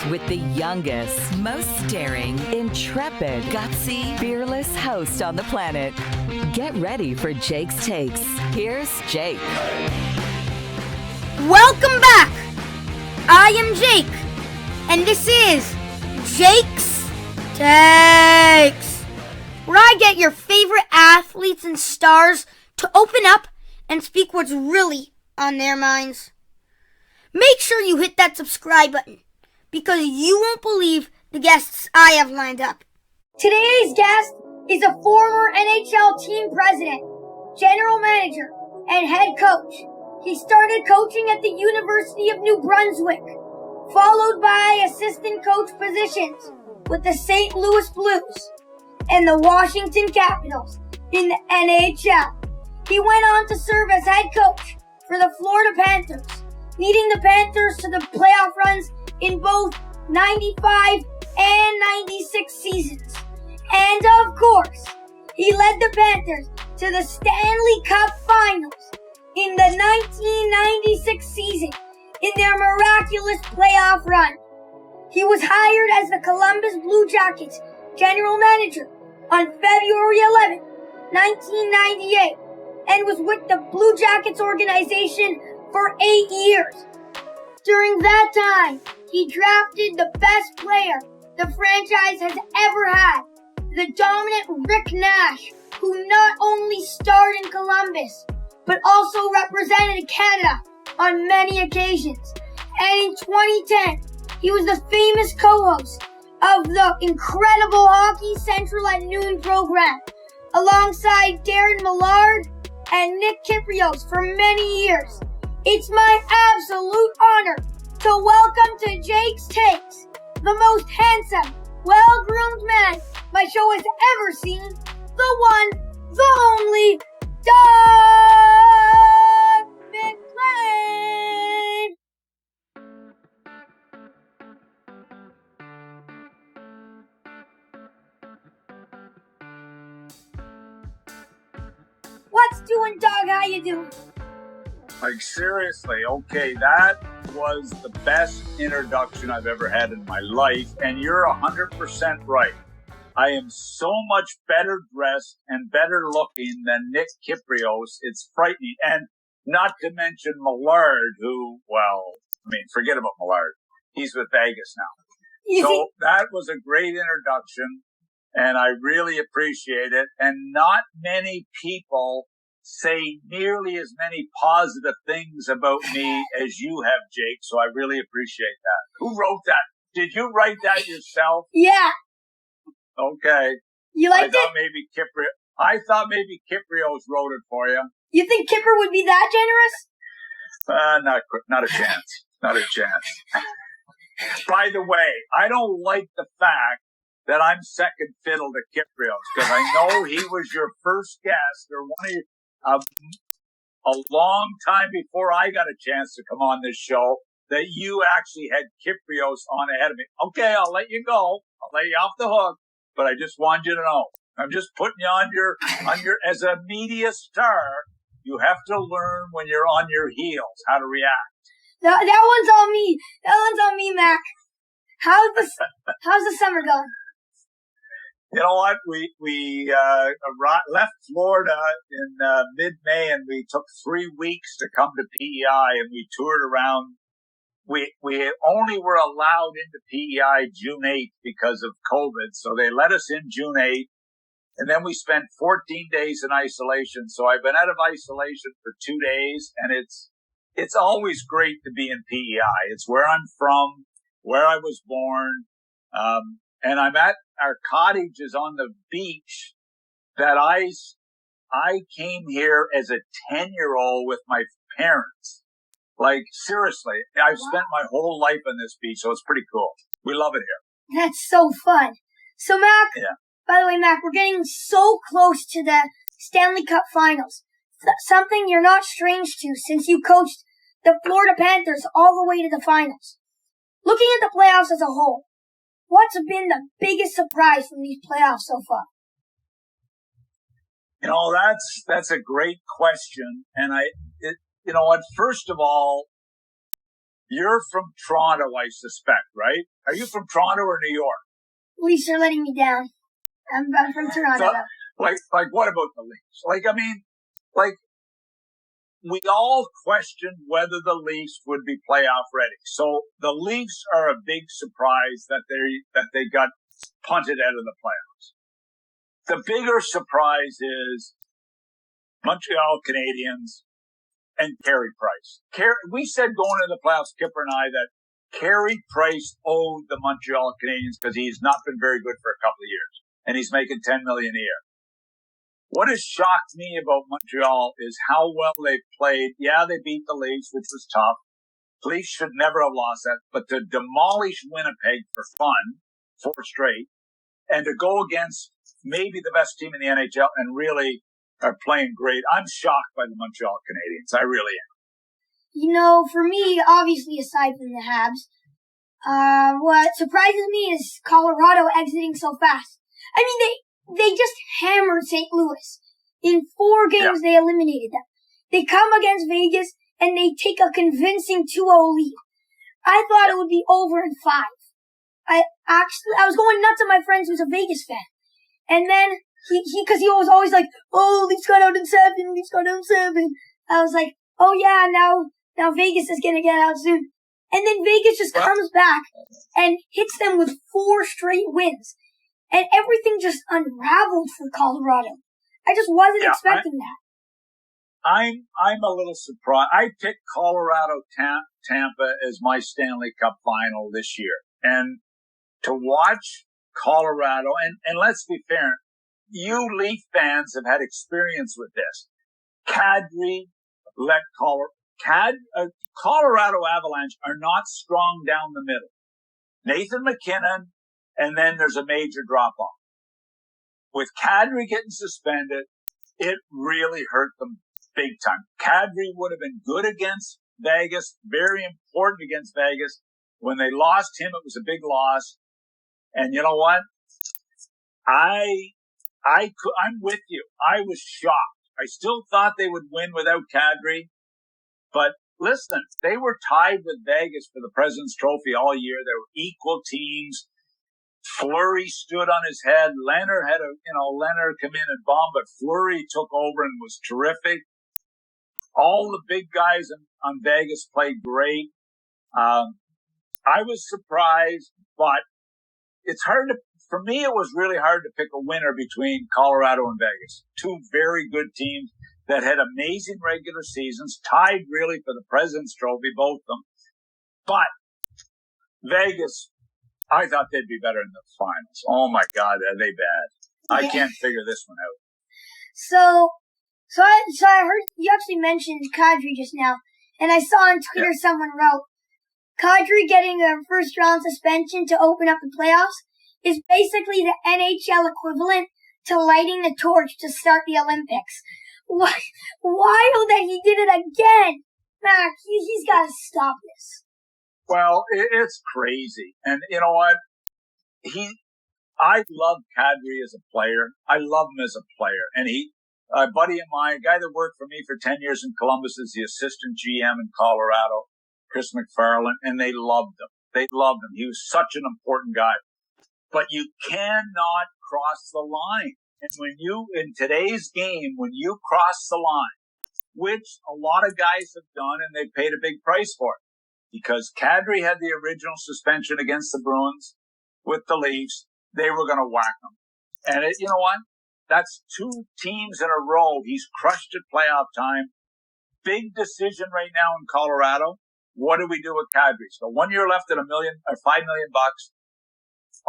with the youngest, most daring, intrepid, gutsy, fearless host on the planet. Get ready for Jake's Takes. Here's Jake. Welcome back! I am Jake, and this is Jake's Takes, where I get your favorite athletes and stars to open up and speak what's really on their minds. Make sure you hit that subscribe button, because you won't believe the guests I have lined up. Today's guest is a former NHL team president, general manager, and head coach. He started coaching at the University of New Brunswick, followed by assistant coach positions with the St. Louis Blues and the Washington Capitals in the NHL. He went on to serve as head coach for the Florida Panthers, leading the Panthers to the playoff runs in both 95 and 96 seasons. And of course, he led the Panthers to the Stanley Cup Finals in the 1996 season in their miraculous playoff run. He was hired as the Columbus Blue Jackets general manager on February 11, 1998, and was with the Blue Jackets organization for 8 years. During that time, he drafted the best player the franchise has ever had, the dominant Rick Nash, who not only starred in Columbus, but also represented Canada on many occasions. And in 2010, he was the famous co-host of the incredible Hockey Central at Noon program, alongside Darren Millard and Nick Kypreos for many years. It's my absolute honor to welcome to Jake's Takes the most handsome, well-groomed man my show has ever seen, the one, the only, Doug MacLean. What's doing, Doug? How you doing? Like, seriously, okay, that was the best introduction I've ever had in my life, and you're 100% right. I am so much better dressed and better looking than Nick Kypreos. It's frightening. And not to mention Millard, who, forget about Millard. He's with Vegas now. So that was a great introduction, and I really appreciate it. And not many people say nearly as many positive things about me as you have, Jake, so I really appreciate that. Who wrote that? Did you write that yourself? Yeah. Okay. You liked it? I thought maybe Kypreos wrote it for you. You think Kipper would be that generous? Not a chance. Not a chance. By the way, I don't like the fact that I'm second fiddle to Kypreos, because I know he was your first guest or one of your a long time before I got a chance to come on this show, that you actually had Kypreos on ahead of me. Okay, I'll let you go. I'll let you off the hook, but I just wanted you to know. I'm just putting you on your, as a media star, you have to learn when you're on your heels how to react. That one's on me. That one's on me, Mac. How's the summer going? You know what? We left Florida in mid-May, and we took 3 weeks to come to PEI, and we toured around. We only were allowed into PEI June 8th because of COVID, so they let us in June 8th, and then we spent 14 days in isolation. So I've been out of isolation for 2 days, and it's always great to be in PEI. It's where I'm from, where I was born, and I'm at our cottage is on the beach that I came here as a 10-year-old with my parents. Like, seriously, I've spent my whole life on this beach, so it's pretty cool. We love it here. That's so fun. So, Mac, By the way, Mac, we're getting so close to the Stanley Cup Finals. Something you're not strange to since you coached the Florida Panthers all the way to the finals. Looking at the playoffs as a whole, what's been the biggest surprise from these playoffs so far? You know, that's a great question. And you know what? First of all, you're from Toronto, I suspect, right? Are you from Toronto or New York? Leafs are letting me down. I'm from Toronto. So, like, what about the Leafs? We all questioned whether the Leafs would be playoff ready. So the Leafs are a big surprise that they got punted out of the playoffs. The bigger surprise is Montreal Canadiens and Carey Price. We said going into the playoffs, Kipper and I, that Carey Price owed the Montreal Canadiens because he's not been very good for a couple of years, and he's making $10 million a year. What has shocked me about Montreal is how well they've played. Yeah, they beat the Leafs, which was tough. The Leafs should never have lost that, but to demolish Winnipeg for fun, 4 straight, and to go against maybe the best team in the NHL and really are playing great. I'm shocked by the Montreal Canadiens. I really am. For me, obviously, aside from the Habs, what surprises me is Colorado exiting so fast. I mean, they just hammered St. Louis. In 4 games, They eliminated them. They come against Vegas, and they take a convincing 2-0 lead. I thought it would be over in 5. I was going nuts at my friend who's a Vegas fan. And then because he was always like, oh, Leafs got out in 7, Leafs got out in 7. I was like, oh yeah, now Vegas is gonna get out soon. And then Vegas just comes back and hits them with 4 straight wins. And everything just unraveled for Colorado. I just wasn't expecting that. I'm a little surprised. I picked Colorado Tampa as my Stanley Cup final this year. And to watch Colorado, and let's be fair, you Leaf fans have had experience with this. Kadri let Colorado Avalanche are not strong down the middle. Nathan McKinnon, and then there's a major drop-off. With Kadri getting suspended, it really hurt them big time. Kadri would have been good against Vegas, very important against Vegas. When they lost him, it was a big loss. And you know what? I'm with you. I was shocked. I still thought they would win without Kadri. But listen, they were tied with Vegas for the President's Trophy all year. They were equal teams. Fleury stood on his head. Leonard Leonard come in and bomb, but Fleury took over and was terrific. All the big guys on Vegas played great. I was surprised, but it's hard for me, it was really hard to pick a winner between Colorado and Vegas. 2 very good teams that had amazing regular seasons, tied really for the President's Trophy, both of them. But Vegas, I thought they'd be better in the finals. Oh my God, are they bad? I can't figure this one out. So I heard you actually mentioned Kadri just now, and I saw on Twitter someone wrote, Kadri getting a first round suspension to open up the playoffs is basically the NHL equivalent to lighting the torch to start the Olympics. What? Wild that he did it again. Mac, he's got to stop this. Well, it's crazy. And you know what? I love Kadri as a player. I love him as a player. And a buddy of mine, a guy that worked for me for 10 years in Columbus, is the assistant GM in Colorado, Chris McFarland, and they loved him. They loved him. He was such an important guy. But you cannot cross the line. And in today's game, when you cross the line, which a lot of guys have done, and they paid a big price for it, because Kadri had the original suspension against the Bruins with the Leafs, they were going to whack him. And you know what? That's 2 teams in a row. He's crushed at playoff time. Big decision right now in Colorado. What do we do with Kadri? So 1 year left at $1 million or $5 million.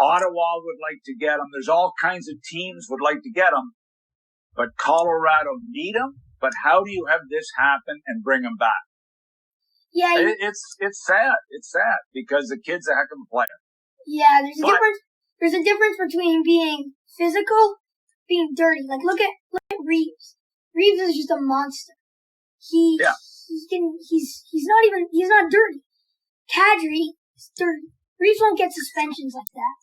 Ottawa would like to get him. There's all kinds of teams would like to get him, but Colorado need him. But how do you have this happen and bring him back? Yeah, it's sad. It's sad because the kid's a heck of a player. Yeah, there's a difference between being physical, being dirty. Like look at Reeves. Reeves is just a monster. He's not dirty. Kadri is dirty. Reeves won't get suspensions like that.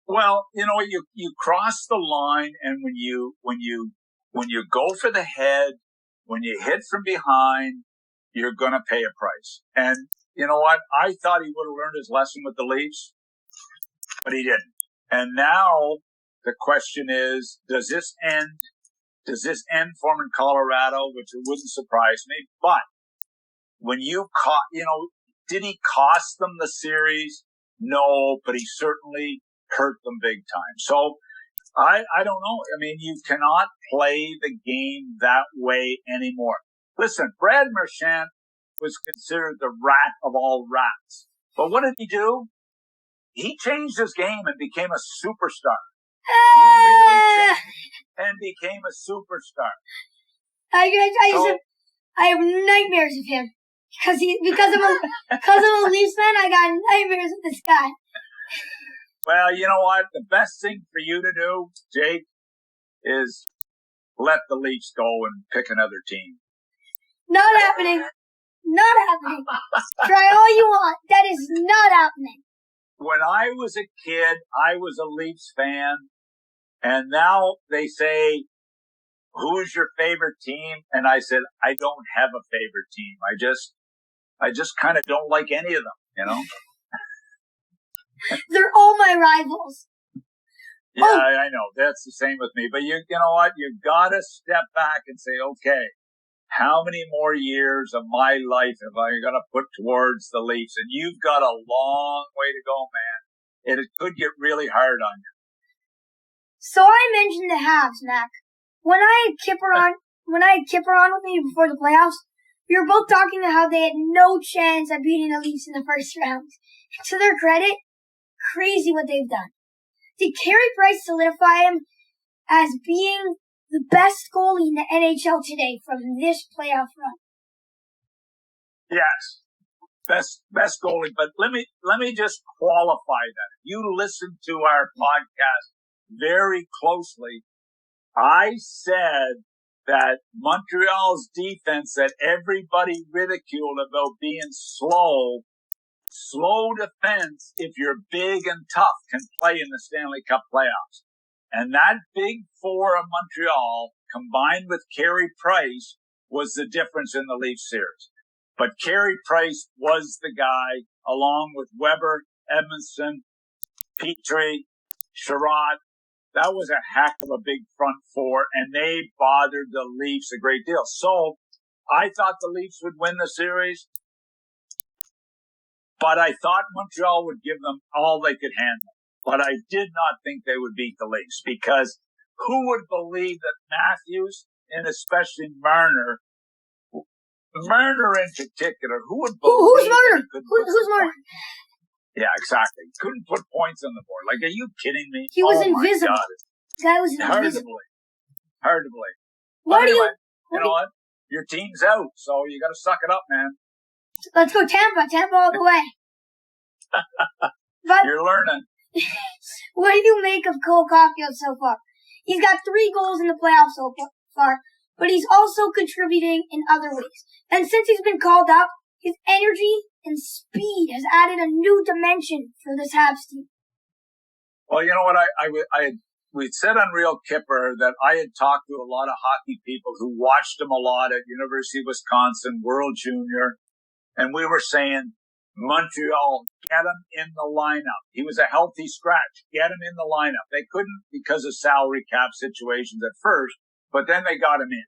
Well, you know, you cross the line, and when you go for the head, when you hit from behind, you're going to pay a price. And you know what? I thought he would have learned his lesson with the Leafs. but he didn't. And now the question is, does this end for him in Colorado, which it wouldn't surprise me, but when you caught, did he cost them the series? No, but he certainly hurt them big time. So I don't know. I mean, you cannot play the game that way anymore. Listen, Brad Marchand was considered the rat of all rats. But what did he do? He changed his game and became a superstar. He really changed and became a superstar. I have nightmares of him. Because I'm a Leafs fan, I got nightmares of this guy. Well, you know what? The best thing for you to do, Jake, is let the Leafs go and pick another team. Not happening. Not happening. Try all you want. That is not happening. When I was a kid, I was a Leafs fan, and now they say, who's your favorite team? And I said, I don't have a favorite team. I just kind of don't like any of them, They're all my rivals. Yeah, I know. That's the same with me. But you know what? You've got to step back and say, okay, how many more years of my life am I going to put towards the Leafs? And you've got a long way to go, man. It could get really hard on you. So I mentioned the Habs, Mac. When I had Kipper on with me before the playoffs, we were both talking about how they had no chance of beating the Leafs in the first round. To their credit, crazy what they've done. Did Carey Price solidify him as being the best goalie in the NHL today from this playoff run? Yes, best goalie. But let me just qualify that. You listen to our podcast very closely. I said that Montreal's defense that everybody ridiculed about being slow defense, if you're big and tough, can play in the Stanley Cup playoffs. And that big four of Montreal, combined with Carey Price, was the difference in the Leafs series. But Carey Price was the guy, along with Weber, Edmondson, Petrie, Sherrod. That was a heck of a big front four, and they bothered the Leafs a great deal. So I thought the Leafs would win the series, but I thought Montreal would give them all they could handle. But I did not think they would beat the Leafs, because who would believe that Matthews, and especially Marner in particular, who would believe Who's Marner? Who's Marner? Yeah, exactly. Couldn't put points on the board. Like, are you kidding me? He was invisible. That was hard invisible. Hard to believe. What anyway, you know what? Your team's out, so you got to suck it up, man. Let's go Tampa all the way. But you're learning. what do you make of Cole Caulfield so far? He's got 3 goals in the playoffs so far, but he's also contributing in other ways. And since he's been called up, his energy and speed has added a new dimension for this Habs team. Well, you know what? We'd said on Real Kipper that I had talked to a lot of hockey people who watched him a lot at University of Wisconsin, World Junior, and we were saying, Montreal, get him in the lineup. He was a healthy scratch. Get him in the lineup. They couldn't because of salary cap situations at first, but then they got him in.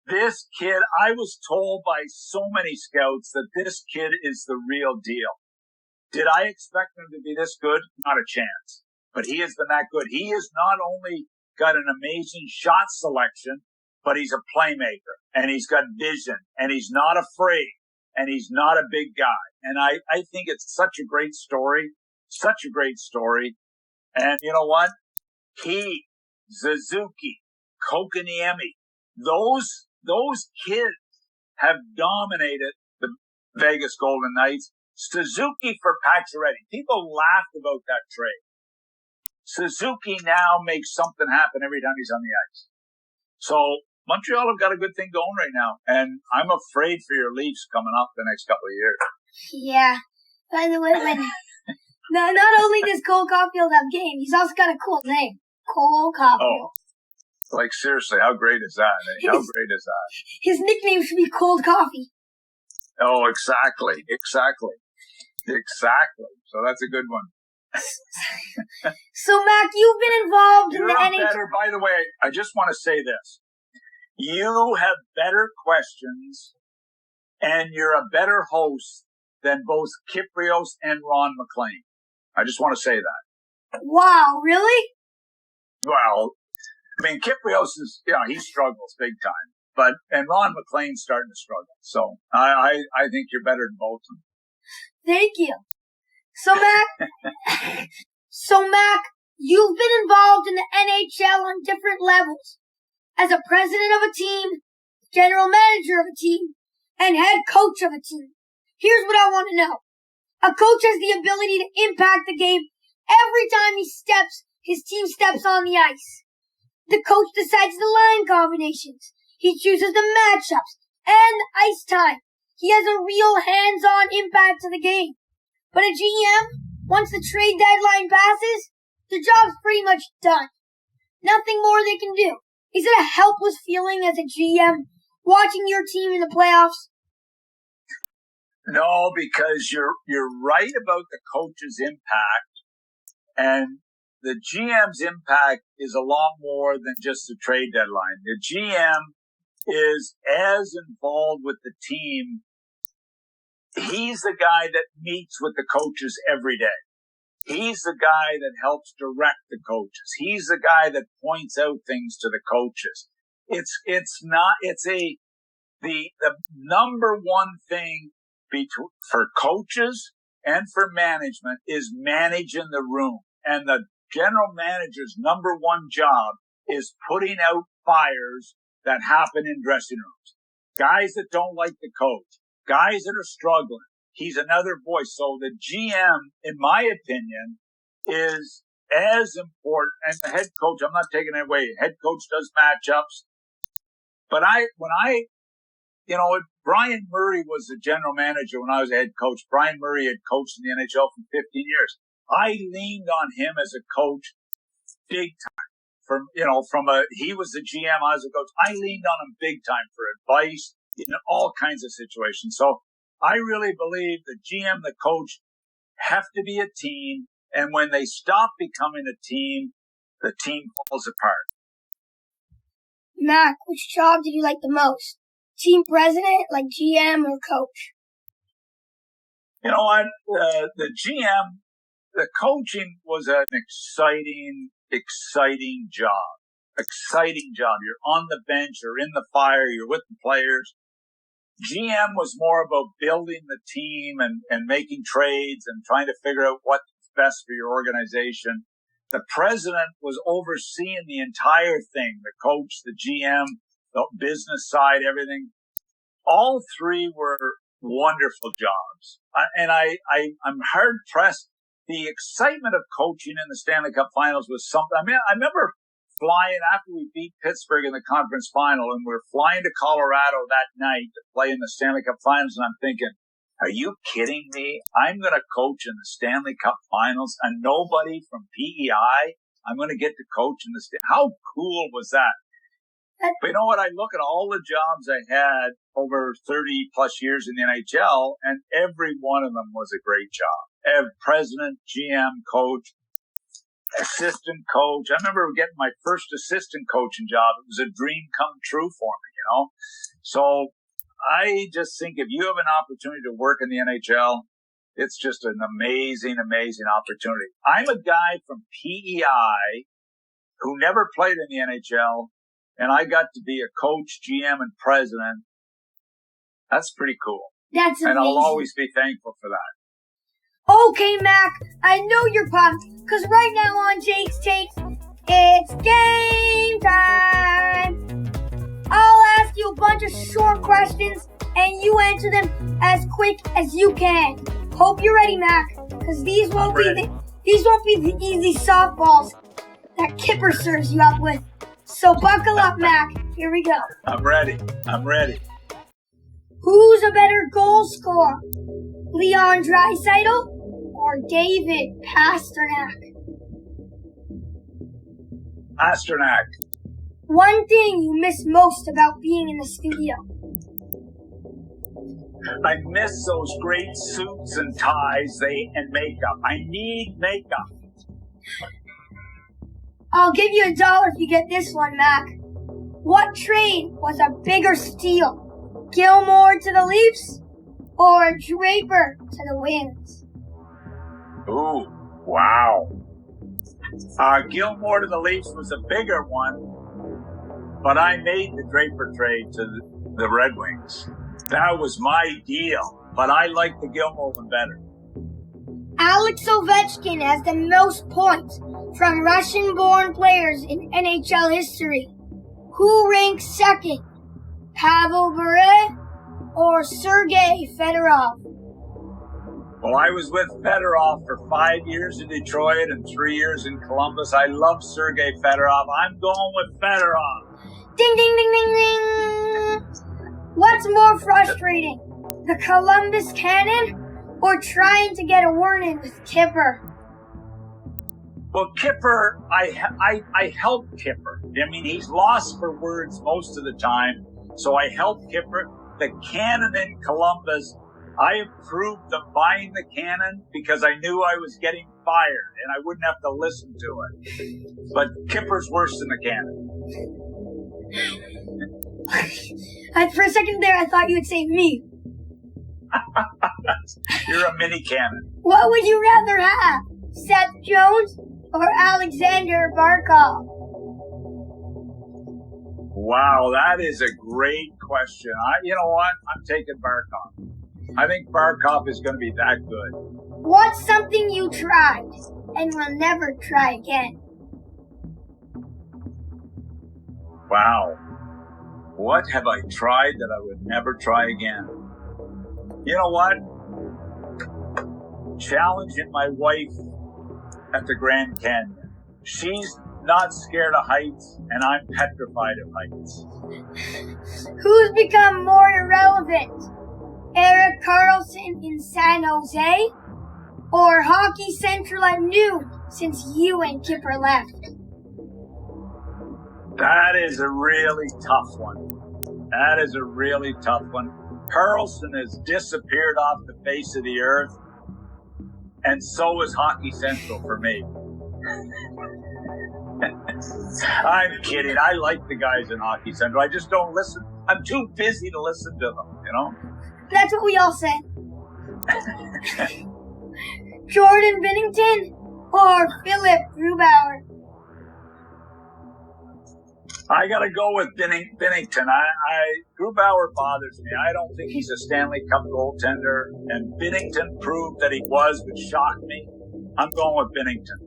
This kid, I was told by so many scouts that this kid is the real deal. Did I expect him to be this good? Not a chance. But he has been that good. He has not only got an amazing shot selection, but he's a playmaker, and he's got vision, and he's not afraid, and he's not a big guy. And I think it's such a great story. And you know what? He, Suzuki, Kokaniemi, those kids have dominated the Vegas Golden Knights. Suzuki for Pacioretty. People laughed about that trade. Suzuki now makes something happen every time he's on the ice. So Montreal have got a good thing going right now, and I'm afraid for your Leafs coming up the next couple of years. Yeah. By the way, not only does Cole Caulfield have game, he's also got a cool name. Cole Caulfield. Oh, like seriously, how great is that? How great is that? His nickname should be Cold Coffee. Oh, exactly. So that's a good one. So, Mac, you've been involved in the NHL. By the way, I just want to say this. You have better questions, and you're a better host than both Kyprios and Ron MacLean. I just want to say that. Wow, really? Well, I mean, Kyprios is, he struggles big time, and Ron MacLean's starting to struggle. So I think you're better than both of them. Thank you. So, Mac, you've been involved in the NHL on different levels. As a president of a team, general manager of a team, and head coach of a team. Here's what I want to know. A coach has the ability to impact the game every time his team steps on the ice. The coach decides the line combinations. He chooses the matchups and the ice time. He has a real hands-on impact to the game. But a GM, once the trade deadline passes, the job's pretty much done. Nothing more they can do. Is it a helpless feeling as a GM watching your team in the playoffs? No, because you're right about the coach's impact, and the GM's impact is a lot more than just the trade deadline. The GM is as involved with the team. He's the guy that meets with the coaches every day. He's the guy that helps direct the coaches. He's the guy that points out things to the coaches. The number one thing for coaches and for management is managing the room. And the general manager's number one job is putting out fires that happen in dressing rooms. Guys that don't like the coach, guys that are struggling. He's another voice. So the GM, in my opinion, is as important. And the head coach, I'm not taking it away. Head coach does matchups. But Brian Murray was the general manager when I was a head coach. Brian Murray had coached in the NHL for 15 years. I leaned on him as a coach big time. He was the GM, I was a coach. I leaned on him big time for advice in all kinds of situations. So I really believe the GM, the coach have to be a team. And when they stop becoming a team, the team falls apart. Mac, which job did you like the most? Team president, like GM, or coach? You know what? The GM, the coaching was an exciting job. Exciting job. You're on the bench, you're in the fire, you're with the players. GM was more about building the team and making trades and trying to figure out what's best for your organization. The president was overseeing the entire thing, the coach, the GM, the business side, everything. All three were wonderful jobs. I'm hard pressed. The excitement of coaching in the Stanley Cup Finals was something. I mean, I remember flying after we beat Pittsburgh in the conference final, and we're flying to Colorado that night to play in the Stanley Cup Finals, and I'm thinking, are you kidding me? I'm going to coach in the Stanley Cup Finals, and nobody from PEI, I'm going to get to coach in the How cool was that? But you know what? I look at all the jobs I had over 30 plus years in the NHL, and every one of them was a great job. President, GM, coach, assistant coach. I remember getting my first assistant coaching job. It was a dream come true for me, So I just think if you have an opportunity to work in the NHL, it's just an amazing, amazing opportunity. I'm a guy from PEI who never played in the NHL, and I got to be a coach, GM, and president. That's pretty cool. That's amazing. And I'll always be thankful for that. Okay, Mac, I know you're pumped, because right now on Jake's Takes, it's game time. I'll ask you a bunch of short questions, and you answer them as quick as you can. Hope you're ready, Mac, because these won't be the easy softballs that Kipper serves you up with. So buckle up, Mac. Here we go. I'm ready. Who's a better goal scorer? Leon Draisaitl or David Pastrnak? Pastrnak. One thing you miss most about being in the studio? I miss those great suits and ties and makeup. I need makeup. I'll give you $1 if you get this one, Mac. What trade was a bigger steal? Gilmore to the Leafs or Draper to the Wings? Ooh, wow. Gilmore to the Leafs was a bigger one, but I made the Draper trade to the Red Wings. That was my deal, but I like the Gilmore one better. Alex Ovechkin has the most points from Russian-born players in NHL history. Who ranks second? Pavel Bure or Sergei Fedorov? Well, I was with Fedorov for 5 years in Detroit and 3 years in Columbus. I love Sergei Fedorov. I'm going with Fedorov. Ding, ding, ding, ding, ding. What's more frustrating, the Columbus Cannon or trying to get a warning with Kipper? Well, Kipper, I helped Kipper. I mean, he's lost for words most of the time, so I helped Kipper. The Cannon in Columbus, I approved of buying the Cannon because I knew I was getting fired and I wouldn't have to listen to it. But Kipper's worse than the Cannon. For a second there, I thought you would say me. You're a mini Cannon. What would you rather have, Seth Jones or Alexander Barkov? Wow, that is a great question. You know what? I'm taking Barkov. I think Barkov is going to be that good. What's something you tried and will never try again? Wow. What have I tried that I would never try again? You know what? Challenging my wife at the Grand Canyon. She's not scared of heights, and I'm petrified of heights. Who's become more irrelevant? Erik Karlsson in San Jose or Hockey Central at noon since you and Kipper left? That is a really tough one. That is a really tough one. Karlsson has disappeared off the face of the earth, and so is Hockey Central for me. I'm kidding. I like the guys in Hockey Central. I just don't listen. I'm too busy to listen to them, you know? That's what we all say. Jordan Binnington or Philip Grubauer? I got to go with Binnington. Grubauer bothers me. I don't think he's a Stanley Cup goaltender, and Binnington proved that he was, which shocked me. I'm going with Binnington.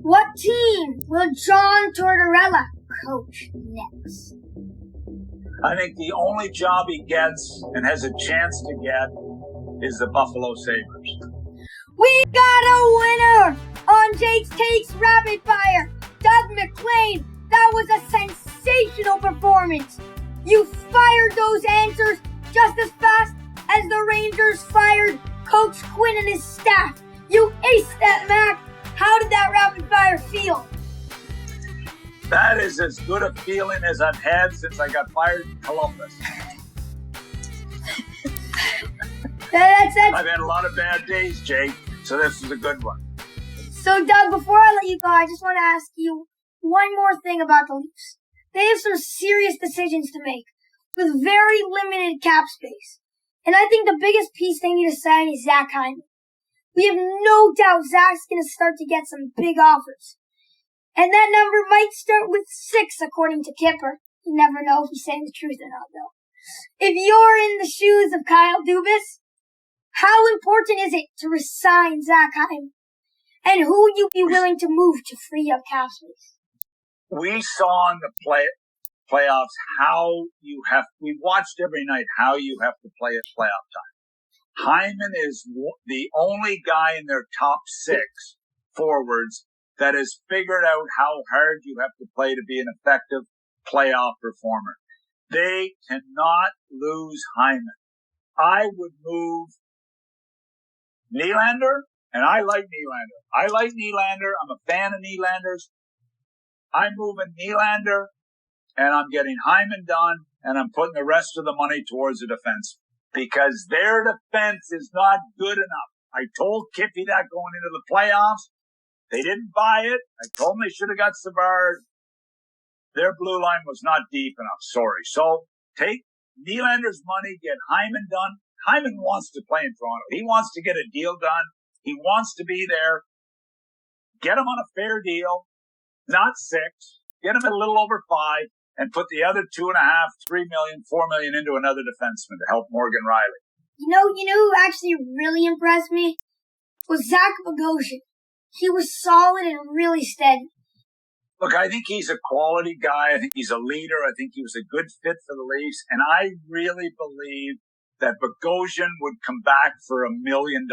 What team will John Tortorella coach next? I think the only job he gets and has a chance to get is the Buffalo Sabres. We got a winner on Jake's Takes Rapid Fire. Doug MacLean, that was a sensational performance. You fired those answers just as fast as the Rangers fired Coach Quinn and his staff. You aced that, Mac. How did that rapid fire feel? That is as good a feeling as I've had since I got fired in Columbus. I've had a lot of bad days, Jake, so this is a good one. So, Doug, before I let you go, I just want to ask you one more thing about the Leafs. They have some serious decisions to make with very limited cap space. And I think the biggest piece they need to sign is Zach Hyman. We have no doubt Zach's going to start to get some big offers. And that number might start with 6, according to Kipper. You never know if he's saying the truth or not, though. If you're in the shoes of Kyle Dubas, how important is it to resign Zach Hyman? And who would you be willing to move to free up cap space? We saw in the playoffs we watched every night how you have to play at playoff time. Hyman is the only guy in their top 6 forwards that has figured out how hard you have to play to be an effective playoff performer. They cannot lose Hyman. I would move Nylander, and I like Nylander. I'm a fan of Nylander's. I'm moving Nylander, and I'm getting Hyman done, and I'm putting the rest of the money towards the defense. because their defense is not good enough. I told Kippy that going into the playoffs. They didn't buy it. I told them they should have got Savard. Their blue line was not deep enough. Sorry. So take Nylander's money, get Hyman done. Hyman wants to play in Toronto. He wants to get a deal done. He wants to be there. Get him on a fair deal, not 6. Get him at a little over 5, and put the other 2.5, 3 million, 4 million into another defenseman to help Morgan Riley. You know who actually really impressed me? Was Zach Bogosian. He was solid and really steady. Look, I think he's a quality guy. I think he's a leader. I think he was a good fit for the Leafs. And I really believe that Bogosian would come back for $1 million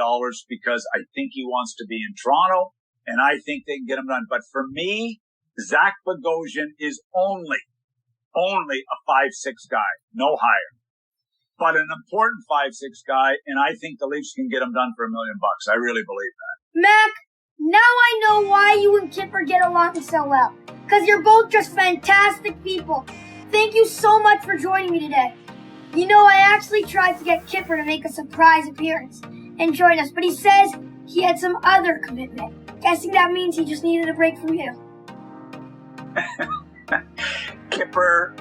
because I think he wants to be in Toronto, and I think they can get him done. But for me, Zach Bogosian is only a 5'6" guy, no higher. But an important 5'6" guy, and I think the Leafs can get him done for $1 million. I really believe that. Mac, now I know why you and Kipper get along so well. Because you're both just fantastic people. Thank you so much for joining me today. You know, I actually tried to get Kipper to make a surprise appearance and join us, but he says he had some other commitment. Guessing that means he just needed a break from you. Kipper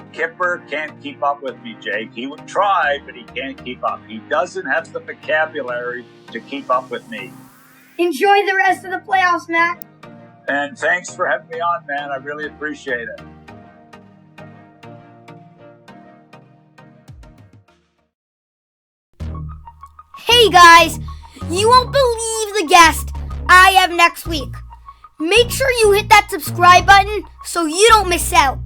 can't keep up with me, Jake. He would try, but he can't keep up. He doesn't have the vocabulary to keep up with me. Enjoy the rest of the playoffs, Mac. And thanks for having me on, man. I really appreciate it. Hey guys, you won't believe the guest I have next week. Make sure you hit that subscribe button so you don't miss out.